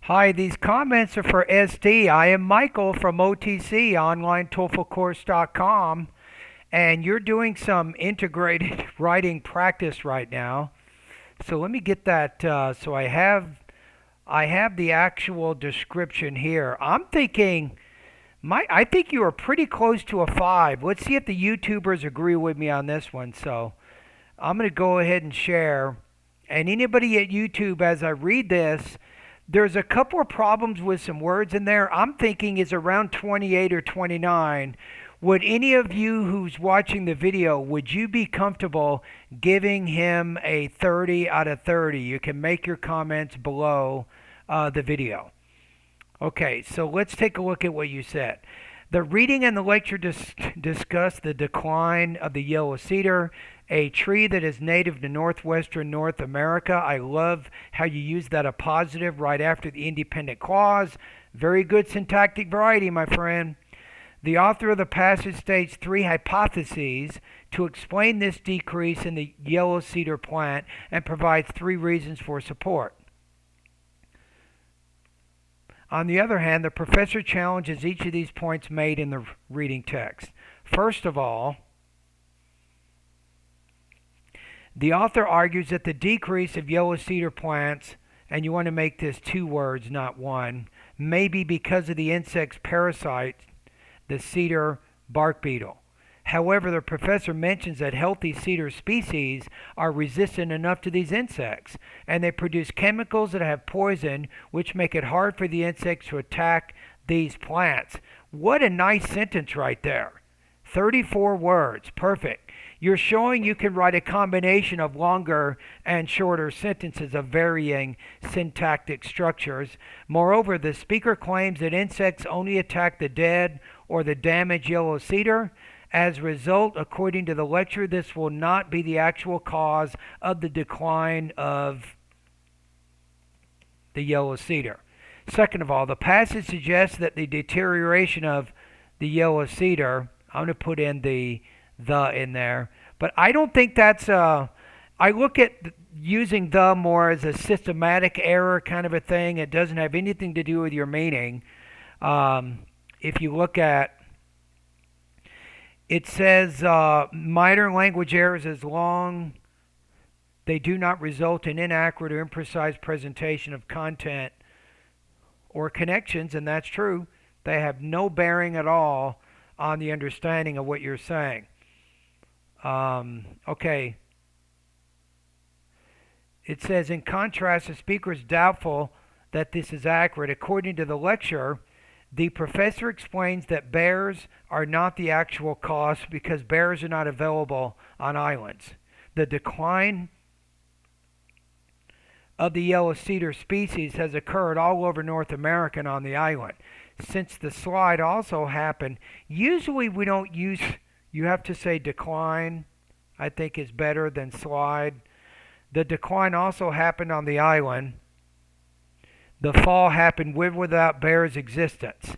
Hi, these comments are for SD. I am Michael from OTC, OnlineTOEFLCourse.com, and you're doing some integrated writing practice right now. So let me get that. I have the actual description here. I think you are pretty close to a 5. Let's see if the YouTubers agree with me on this one. So I'm going to go ahead and share. And anybody at YouTube, as I read this, there's a couple of problems with some words in there. I'm thinking is around 28 or 29. Would any of you who's watching the video, would you be comfortable giving him a 30 out of 30? You can make your comments below the video. Okay, so let's take a look at what you said. The reading and the lecture discuss the decline of the yellow cedar, a tree that is native to northwestern North America. I love how you use that a positive right after the independent clause. Very good syntactic variety, my friend. The author of the passage states 3 hypotheses to explain this decrease in the yellow cedar plant and provides 3 reasons for support. On the other hand, the professor challenges each of these points made in the reading text. First of all, the author argues that the decrease of yellow cedar plants, and you want to make this 2 words, not 1, may be because of the insect's parasite, the cedar bark beetle. However, the professor mentions that healthy cedar species are resistant enough to these insects, and they produce chemicals that have poison, which make it hard for the insects to attack these plants. What a nice sentence right there. 34 words. Perfect. You're showing you can write a combination of longer and shorter sentences of varying syntactic structures. Moreover, the speaker claims that insects only attack the dead or the damaged yellow cedar. As a result, according to the lecture, this will not be the actual cause of the decline of the yellow cedar. Second of all, the passage suggests that the deterioration of the yellow cedar, I'm going to put in the in there, but I don't think that's I look at using the more as a systematic error kind of a thing. It doesn't have anything to do with your meaning. If you look at it says minor language errors as long they do not result in inaccurate or imprecise presentation of content or connections, and that's true. They have no bearing at all on the understanding of what you're saying. Okay. It says, in contrast, the speaker is doubtful that this is accurate. According to the lecture, the professor explains that bears are not the actual cause because bears are not available on islands. The decline of the yellow cedar species has occurred all over North America and on the island. Since the slide also happened, usually we don't use, you have to say decline, I think is better than slide. The decline also happened on the island. The fall happened with or without bears' existence.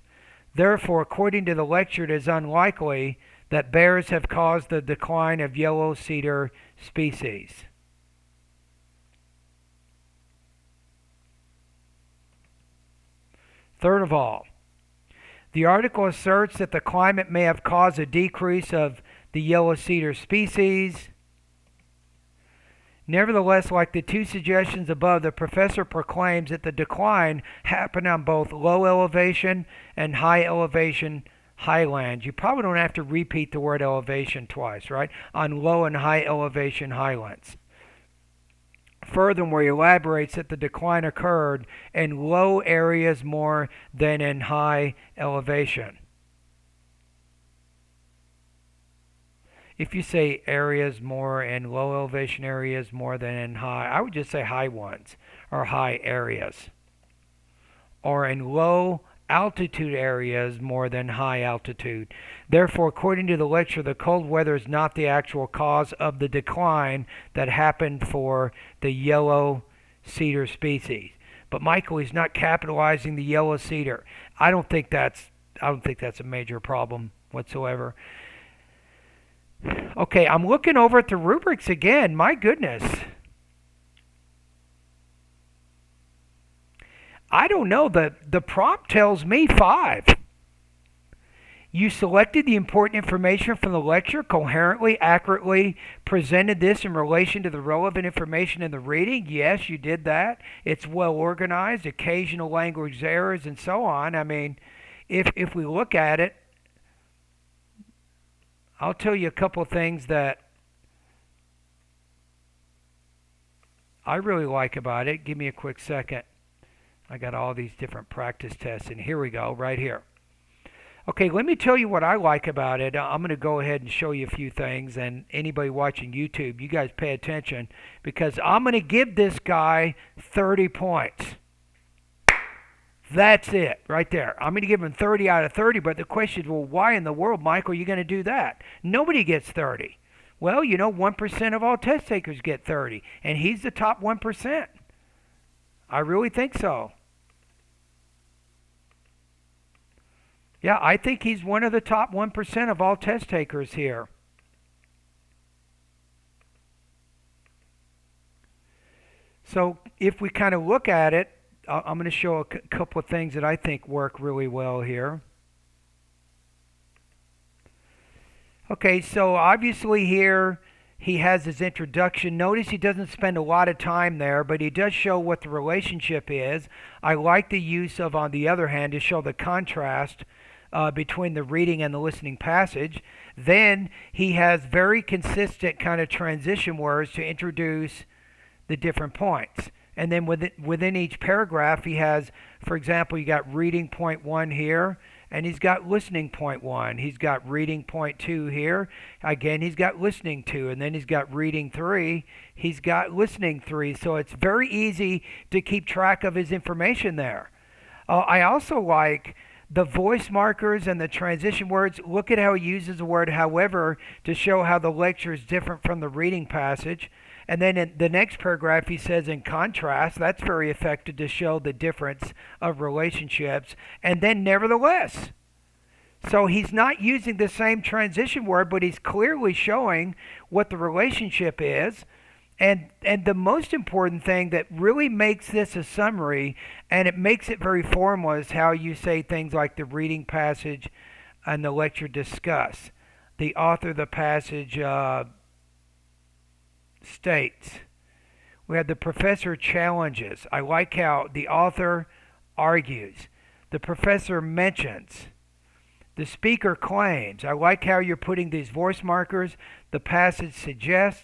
Therefore, according to the lecture, it is unlikely that bears have caused the decline of yellow cedar species. Third of all, the article asserts that the climate may have caused a decrease of the yellow cedar species. Nevertheless, like the 2 suggestions above, the professor proclaims that the decline happened on both low elevation and high elevation highlands. You probably don't have to repeat the word elevation twice, right? On low and high elevation highlands. Furthermore, he elaborates that the decline occurred in low areas more than in high elevation. If you say areas more in low elevation areas more than in high, I would just say high ones or high areas. Or in low altitude areas more than high altitude. Therefore, according to the lecture, the cold weather is not the actual cause of the decline that happened for the yellow cedar species. But Michael, he's not capitalizing the yellow cedar. I don't think that's a major problem whatsoever. Okay, I'm looking over at the rubrics again. My goodness. I don't know. The prompt tells me 5. You selected the important information from the lecture, coherently, accurately presented this in relation to the relevant information in the reading. Yes, you did that. It's well organized, occasional language errors, and so on. I mean, if we look at it, I'll tell you a couple of things that I really like about it. Give me a quick second. I got all these different practice tests, and here we go, right here. Okay, let me tell you what I like about it. I'm going to go ahead and show you a few things, and anybody watching YouTube, you guys pay attention, because I'm going to give this guy 30 points. That's it, right there. I'm going to give him 30 out of 30, but the question is, well, why in the world, Michael, are you going to do that? Nobody gets 30. Well, 1% of all test takers get 30, and he's the top 1%. I really think so. Yeah, I think he's one of the top 1% of all test takers here. So if we kind of look at it, I'm going to show a couple of things that I think work really well here. Okay, so obviously here he has his introduction. Notice he doesn't spend a lot of time there, but he does show what the relationship is. I like the use of, on the other hand, to show the contrast between the reading and the listening passage. Then he has very consistent kind of transition words to introduce the different points. And then within each paragraph, he has, for example, you got reading point 1 here, and he's got listening point 1. He's got reading point 2 here. Again, he's got listening 2, and then he's got reading 3. He's got listening 3. So it's very easy to keep track of his information there. I also like the voice markers and the transition words. Look at how he uses the word however to show how the lecture is different from the reading passage. And then in the next paragraph, he says in contrast. That's very effective to show the difference of relationships. And then nevertheless. So he's not using the same transition word, but he's clearly showing what the relationship is. And the most important thing that really makes this a summary, and it makes it very formal, is how you say things like the reading passage and the lecture discuss. The author of the passage states. We have the professor challenges. I like how the author argues. The professor mentions. The speaker claims. I like how you're putting these voice markers. The passage suggests.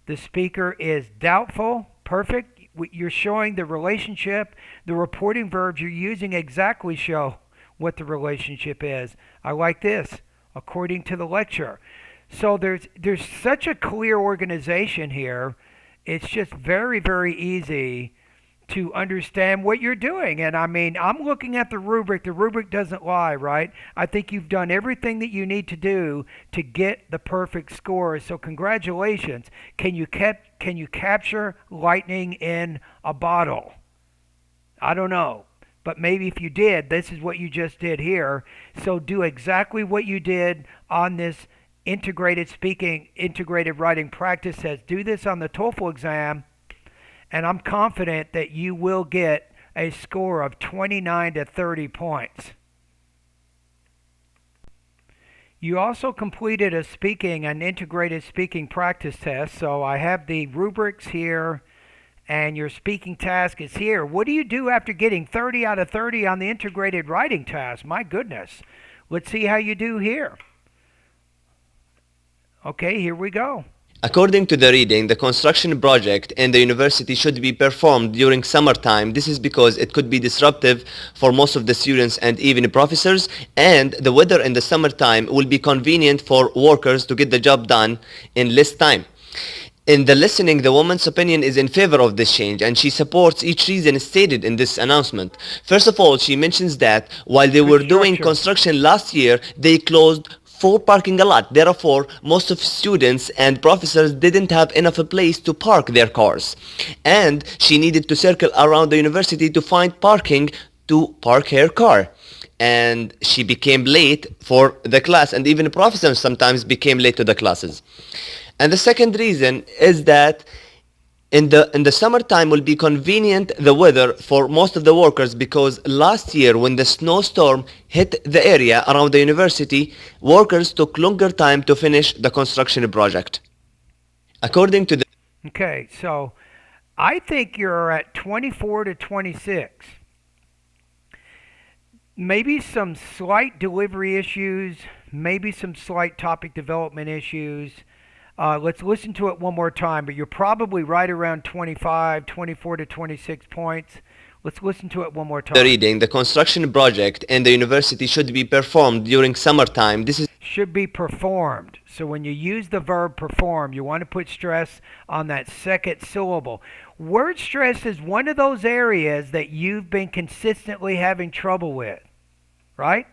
The speaker is doubtful. Perfect. You're showing the relationship. The reporting verbs you're using exactly show what the relationship is. I like this. According to the lecture. So there's such a clear organization here. It's just very, very easy to understand what you're doing. And I mean, I'm looking at the rubric. The rubric doesn't lie, right? I think you've done everything that you need to do to get the perfect score. So congratulations. Can you capture lightning in a bottle? I don't know. But maybe if you did, this is what you just did here. So do exactly what you did on this integrated speaking, integrated writing practice test. Do this on the TOEFL exam. And I'm confident that you will get a score of 29 to 30 points. You also completed an integrated speaking practice test. So I have the rubrics here and your speaking task is here. What do you do after getting 30 out of 30 on the integrated writing task? My goodness. Let's see how you do here. Okay, here we go. According to the reading, the construction project in the university should be performed during summertime. This is because it could be disruptive for most of the students and even professors, and the weather in the summertime will be convenient for workers to get the job done in less time. In the listening, the woman's opinion is in favor of this change, and she supports each reason stated in this announcement. First of all, she mentions that while they were doing construction last year, they closed 4 parking a lot. Therefore, most of students and professors didn't have enough place to park their cars. And she needed to circle around the university to find parking to park her car. And she became late for the class, and even professors sometimes became late to the classes. And the second reason is that In the summertime will be convenient the weather for most of the workers because last year when the snowstorm hit the area around the university, workers took longer time to finish the construction project. According to the Okay, so I think you're at 24 to 26. Maybe some slight delivery issues, maybe some slight topic development issues. Let's listen to it one more time, but you're probably right around 25, 24 to 26 points. Let's listen to it one more time. reading, the construction project and the university should be performed during summertime. This is Should be performed. So when you use the verb perform, you want to put stress on that second syllable. Word stress is one of those areas that you've been consistently having trouble with, right?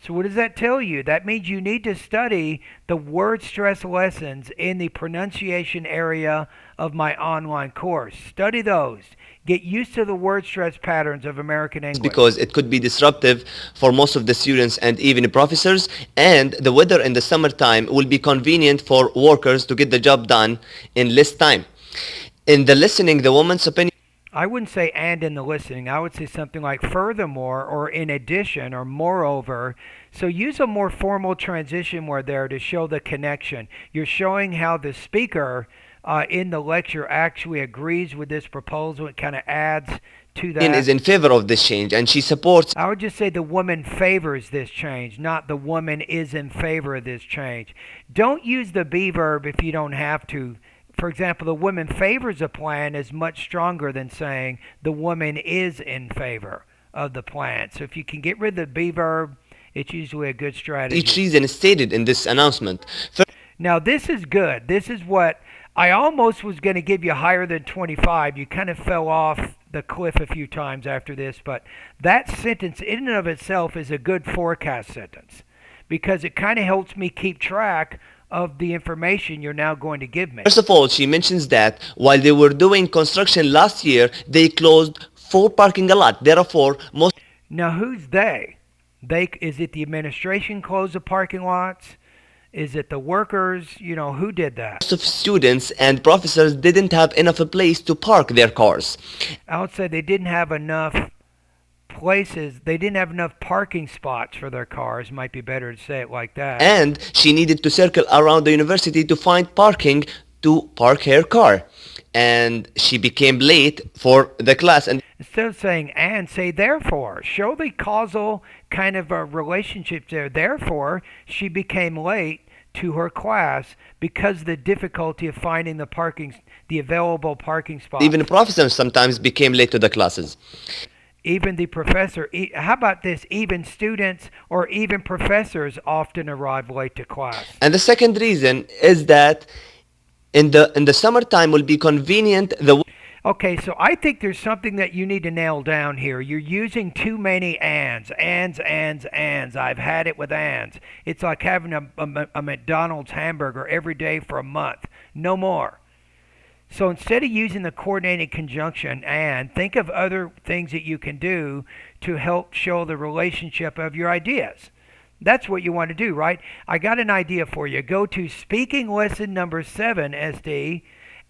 So what does that tell you? That means you need to study the word stress lessons in the pronunciation area of my online course. Study those. Get used to the word stress patterns of American English. because it could be disruptive for most of the students and even professors, and the weather in the summertime will be convenient for workers to get the job done in less time. In the listening, the woman's opinion I wouldn't say and in the listening. I would say something like furthermore or in addition or moreover. So use a more formal transition word there to show the connection. You're showing how the speaker in the lecture actually agrees with this proposal. It kind of adds to that. is in favor of this change and she supports I would just say the woman favors this change, not the woman is in favor of this change. Don't use the be verb if you don't have to. For example, the woman favors a plan is much stronger than saying the woman is in favor of the plan. So if you can get rid of the be verb, it's usually a good strategy. each reason stated in this announcement. Now, this is good. This is what I almost was going to give you higher than 25. You kind of fell off the cliff a few times after this, but that sentence in and of itself is a good forecast sentence because it kind of helps me keep track of the information you're now going to give me. First of all, she mentions that while they were doing construction last year, they closed 4 parking lots. Therefore, most Now, who's they? Is it the administration closed the parking lots? Is it the workers? Who did that? of students and professors didn't have enough place to park their cars. I would say they didn't have enough places. They didn't have enough parking spots for their cars. Might be better to say it like that. And she needed to circle around the university to find parking to park her car. And she became late for the class. And Instead of saying and, say therefore. Show the causal kind of a relationship there. Therefore, she became late to her class because of the difficulty of finding the available parking spots. even professors sometimes became late to the classes. Even the professor, how about this? Even students or even professors often arrive late to class. And the second reason is that in the summertime will be convenient the Okay, so I think there's something that you need to nail down here. You're using too many ands. I've had it with ands. It's like having a McDonald's hamburger every day for a month. No more. So instead of using the coordinated conjunction and, think of other things that you can do to help show the relationship of your ideas. That's what you want to do, right? I got an idea for you. Go to speaking lesson number 7, SD.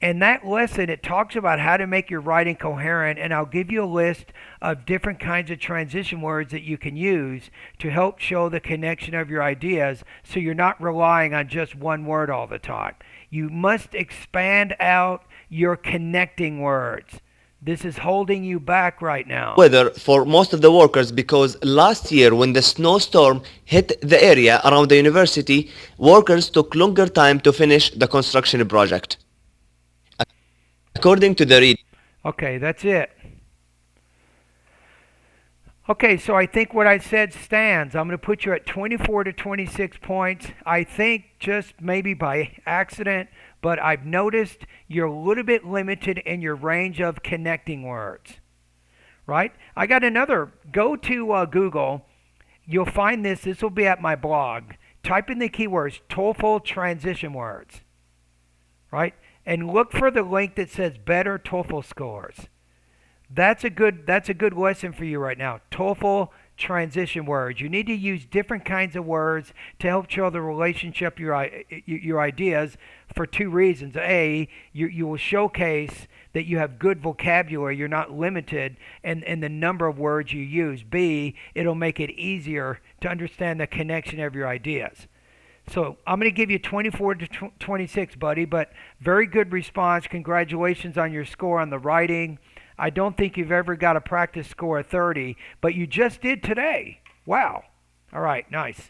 And that lesson, it talks about how to make your writing coherent, and I'll give you a list of different kinds of transition words that you can use to help show the connection of your ideas so you're not relying on just one word all the time. You must expand out your connecting words. This is holding you back right now. weather for most of the workers because last year when the snowstorm hit the area around the university, workers took longer time to finish the construction project. According to the read, Okay, that's it. Okay, so I think what I said stands. I'm going to put you at 24 to 26 points. I think just maybe by accident, but I've noticed you're a little bit limited in your range of connecting words, right? I got another. Go to Google. You'll find this. This will be at my blog. Type in the keywords TOEFL transition words, right? And look for the link that says better TOEFL scores. That's a good lesson for you right now. TOEFL transition words. You need to use different kinds of words to help show the relationship your ideas for two reasons. A, you will showcase that you have good vocabulary. You're not limited in the number of words you use. B, it'll make it easier to understand the connection of your ideas. So I'm going to give you 24 to 26, buddy, but very good response. Congratulations on your score on the writing. I don't think you've ever got a practice score of 30, but you just did today. Wow. All right, nice.